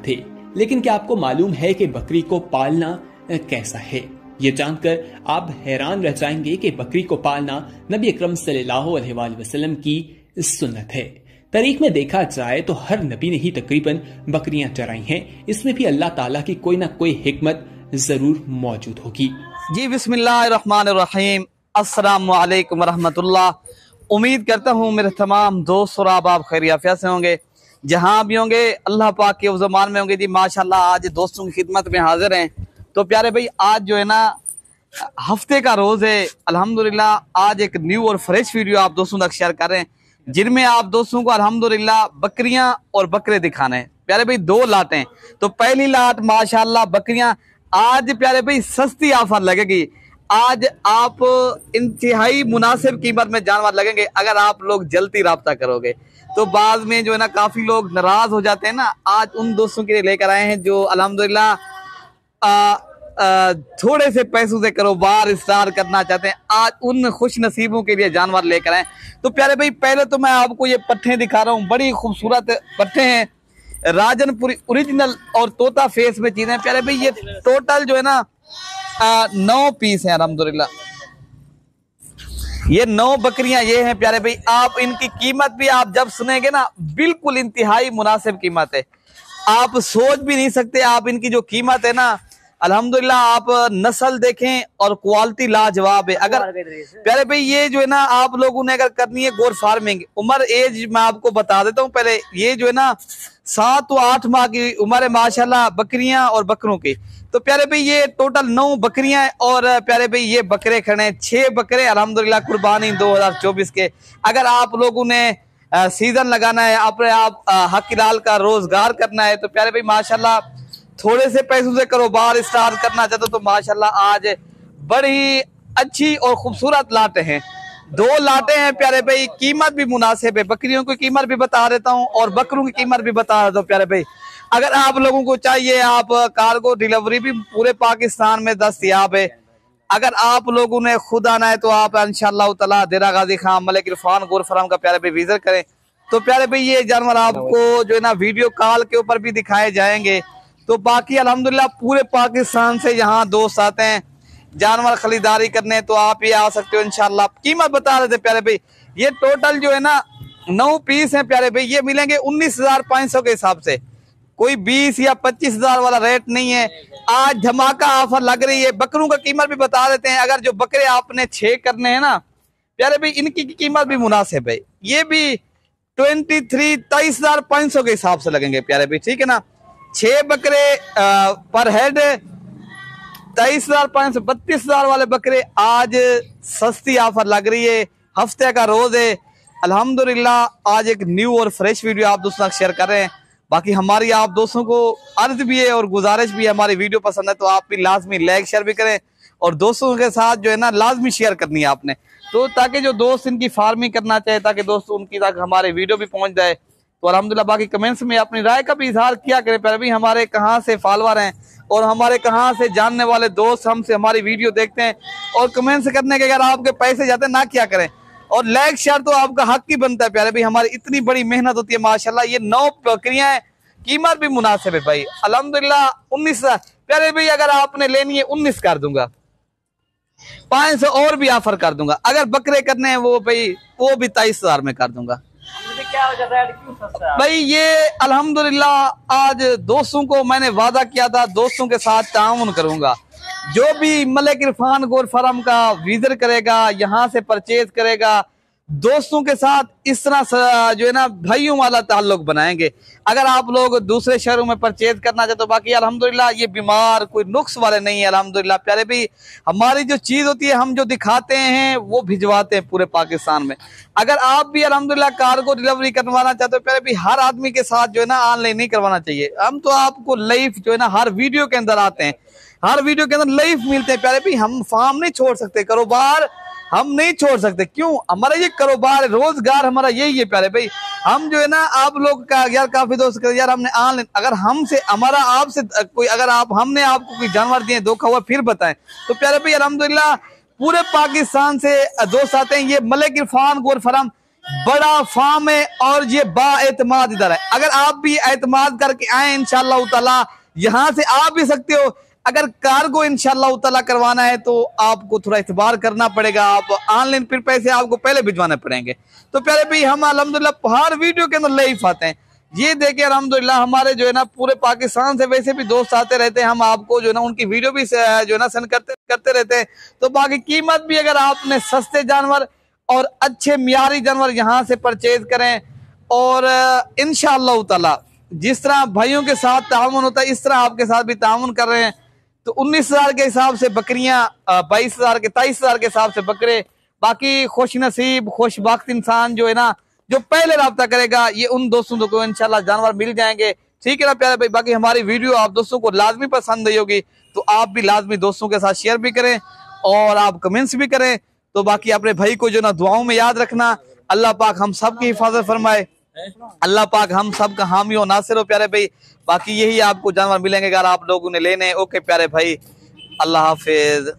थे। लेकिन क्या आपको मालूम है कि बकरी को पालना कैसा है? ये जानकर आप हैरान रह जाएंगे कि बकरी को पालना नबी अकरम सल्लल्लाहु अलैहि वसल्लम की सुन्नत है। तारीख में देखा जाए तो हर नबी ने ही तकरीबन बकरियां चराई हैं। इसमें भी अल्लाह ताला की कोई ना कोई हिकमत जरूर मौजूद होगी। जी बिस्मिल्लाहिर्रहमानिर्रहीम, अस्सलामु अलैकुम वरहमतुल्लाह। उम्मीद करता हूँ मेरे तमाम दोस्त और आप खैरियत से होंगे, जहाँ भी होंगे अल्लाह पाक के ज़मान में होंगे। जी माशाल्लाह, आज दोस्तों की खिदमत में हाजिर हैं। तो प्यारे भाई, आज जो है ना हफ्ते का रोज है, अल्हम्दुलिल्लाह आज एक न्यू और फ्रेश वीडियो आप दोस्तों तक शेयर कर रहे हैं, जिनमें आप दोस्तों को अल्हम्दुलिल्लाह बकरियां और बकरे दिखाने हैं। प्यारे भाई, दो लाट हैं। तो पहली लाट माशाल्लाह बकरियां आज प्यारे भाई सस्ती ऑफर लगेगी। आज आप इंतहाई मुनासिब कीमत में जानवर लगेंगे अगर आप लोग जल्दी राब्ता करोगे। तो बाद में जो है ना काफी लोग नाराज हो जाते हैं ना, आज उन दोस्तों के लिए लेकर आए हैं जो अल्हम्दुलिल्लाह थोड़े से पैसों से कारोबार स्टार्ट करना चाहते हैं। आज उन खुश नसीबों के लिए जानवर लेकर आए। तो प्यारे भाई, पहले तो मैं आपको ये पट्ठे दिखा रहा हूँ, बड़ी खूबसूरत पट्ठे हैं, राजनपुरी ओरिजिनल और तोता फेस में चीजें। प्यारे भाई, ये टोटल जो है ना 9 पीस हैं अल्हम्दुलिल्लाह। ये 9 बकरियां ये हैं प्यारे भाई। आप इनकी कीमत भी आप जब सुनेंगे ना, बिल्कुल इंतहाई मुनासिब कीमत है। आप सोच भी नहीं सकते आप इनकी जो कीमत है ना, अल्हम्दुलिल्लाह। आप नस्ल देखें और क्वालिटी लाजवाब है। अगर प्यारे भाई ये जो है ना आप लोगों ने अगर करनी है गोर फार्मिंग, उम्र एज मैं आपको बता देता हूँ पहले। ये जो है ना 7 व 8 माह की उम्र है माशाल्लाह बकरियां और बकरों की। तो प्यारे भाई ये टोटल 9 बकरियां और प्यारे भाई ये बकरे खड़े हैं, 6 बकरे अल्हम्दुलिल्लाह कुर्बानी 2024 के। अगर आप लोगों ने सीजन लगाना है, अपने आप हक लाल का रोजगार करना है, तो प्यारे भाई माशाल्लाह थोड़े से पैसों से कारोबार स्टार्ट करना चाहते तो माशाल्लाह आज बड़ी अच्छी और खूबसूरत लाटें हैं। 2 लाटें हैं प्यारे भाई, कीमत भी मुनासिब है। बकरियों की कीमत भी बता देता हूँ और बकरों की कीमत भी बता देता हूँ प्यारे भाई। अगर आप लोगों को चाहिए, आप कार्गो डिलीवरी भी पूरे पाकिस्तान में दस्तयाब है। अगर आप लोगों ने खुद आना है तो आप इंशाअल्लाह ताला देरा गाजी खान मलिक इरफान गोर फार्म का प्यारे भाई विजिट करें। तो प्यारे भाई ये जानवर आपको जो है ना वीडियो कॉल के ऊपर भी दिखाए जाएंगे। तो बाकी अल्हम्दुलिल्लाह पूरे पाकिस्तान से यहाँ दोस्त आते हैं जानवर खरीदारी करने, तो आप ये आ सकते हो इंशाल्लाह। कीमत बता रहे थे प्यारे भाई, ये टोटल जो है ना 9 पीस हैं प्यारे भाई। ये मिलेंगे 19,500 के हिसाब से, कोई 20 या 25,000 वाला रेट नहीं है। आज धमाका ऑफर लग रही है। बकरों का कीमत भी बता देते हैं। अगर जो बकरे आपने 6 करने हैं ना प्यारे भाई, इनकी कीमत भी मुनासिब है। ये भी 23,500 के हिसाब से लगेंगे प्यारे भाई, ठीक है ना। 6 बकरे पर हेड 23,500, 32,000 वाले बकरे आज सस्ती ऑफर लग रही है। हफ्ते का रोज है अल्हम्दुलिल्लाह। आज एक न्यू और फ्रेश वीडियो आप दोस्तों के शेयर कर रहे हैं। बाकी हमारी आप दोस्तों को अर्ज भी है और गुजारिश भी है, हमारी वीडियो पसंद है तो आप भी लाजमी लाइक शेयर भी करें और दोस्तों के साथ जो है ना लाजमी शेयर करनी है आपने, तो ताकि जो दोस्त इनकी फार्मिंग करना चाहे ताकि दोस्त उनकी तक हमारे वीडियो भी पहुंच जाए। तो अल्हम्दुलिल्लाह बाकी कमेंट्स में अपनी राय का भी इजहार किया करें प्यारे भाई। हमारे कहाँ से फॉलोअर हैं और हमारे कहाँ से जानने वाले दोस्त हमसे हमारी वीडियो देखते हैं, और कमेंट्स करने के अगर आपके पैसे जाते हैं ना किया करें, और लाइक शेयर तो आपका हक ही बनता है प्यारे भाई। हमारी इतनी बड़ी मेहनत होती है माशाल्लाह। ये 9 बकरियां हैं, कीमत भी मुनासिब है भाई अल्हम्दुलिल्लाह। 19 प्यारे भाई अगर आपने लेनी है 19 कर दूंगा, 500 और भी ऑफर कर दूंगा। अगर बकरे करने हैं वो भाई वो भी 23,000 में कर दूंगा। क्या वजह है, क्यों सस्ता है भाई? ये अल्हम्दुलिल्लाह आज दोस्तों को मैंने वादा किया था, दोस्तों के साथ ताउन करूंगा। जो भी मलिक इरफान गोर फार्म का विजिट करेगा, यहाँ से परचेज करेगा, दोस्तों के साथ इस तरह जो है ना भाइयों वाला ताल्लुक बनाएंगे। अगर आप लोग दूसरे शहरों में परचेज करना चाहते तो बाकी अल्हम्दुलिल्लाह ये बीमार कोई नुक्स वाले नहीं है अल्हम्दुलिल्लाह प्यारे भाई। हमारी जो चीज होती है हम जो दिखाते हैं वो भिजवाते हैं पूरे पाकिस्तान में। अगर आप भी अल्हम्दुलिल्लाह कार्गो डिलीवरी करवाना चाहते हो प्यारे भाई, हर आदमी के साथ जो है ना ऑनलाइन नहीं करवाना चाहिए। हम तो आपको लाइव जो है ना हर वीडियो के अंदर आते हैं, हर वीडियो के अंदर लाइव मिलते हैं प्यारे भाई। हम फार्म नहीं छोड़ सकते, कारोबार हम नहीं छोड़ सकते। क्यों? हमारा ये कारोबार रोजगार हमारा यही है प्यारे भाई। हम जो है ना आप लोग का यार काफी दोस्त कर यार हमने ऑनलाइन, अगर हमसे हमारा आपसे कोई अगर आप हमने आपको कोई जानवर दिए धोखा हुआ फिर बताएं तो प्यारे भाई अल्हम्दुलिल्लाह पूरे पाकिस्तान से दोस्त आते हैं। ये मलिक इरफान गोर फार्म बड़ा फार्म है और ये बाएतमाद इधर है। अगर आप भी एतमाद करके आए इंशाअल्लाह ताला, यहाँ से आ भी सकते हो। अगर कार्गो इंशाअल्लाह ताला करवाना है तो आपको थोड़ा इतबार करना पड़ेगा, आप ऑनलाइन फिर पैसे आपको पहले भिजवाने पड़ेंगे। तो प्यारे भाई हम अल्हम्दुलिल्लाह हर वीडियो के अंदर लाइव आते हैं। ये देखिए अल्हम्दुलिल्लाह हमारे जो है ना पूरे पाकिस्तान से वैसे भी दोस्त आते रहते हैं, हम आपको जो है ना उनकी वीडियो भी जो है ना सेंड करते रहते हैं। तो बाकी कीमत भी अगर आपने सस्ते जानवर और अच्छे मियारी जानवर यहाँ से परचेज करें और इंशाअल्लाह ताला जिस तरह भाइयों के साथ ताउन होता है इस तरह आपके साथ भी ताउन कर रहे हैं। तो 19,000 के हिसाब से बकरियां, 22,000 के 23,000 के हिसाब से बकरे। बाकी खुश नसीब खुशबख्त इंसान जो है ना जो पहले राब्ता करेगा ये उन दोस्तों को इंशाल्लाह जानवर मिल जाएंगे। ठीक है ना प्यारे भाई। बाकी हमारी वीडियो आप दोस्तों को लाजमी पसंद आई होगी तो आप भी लाजमी दोस्तों के साथ शेयर भी करें और आप कमेंट्स भी करें। तो बाकी अपने भाई को जो ना दुआओं में याद रखना। अल्लाह पाक हम सब की हिफाजत फरमाए, अल्लाह पाक हम सब का हामी और नासिर हो प्यारे भाई। बाकी यही आपको जानवर मिलेंगे अगर आप लोगों ने लेने। ओके प्यारे भाई, अल्लाह हाफिज।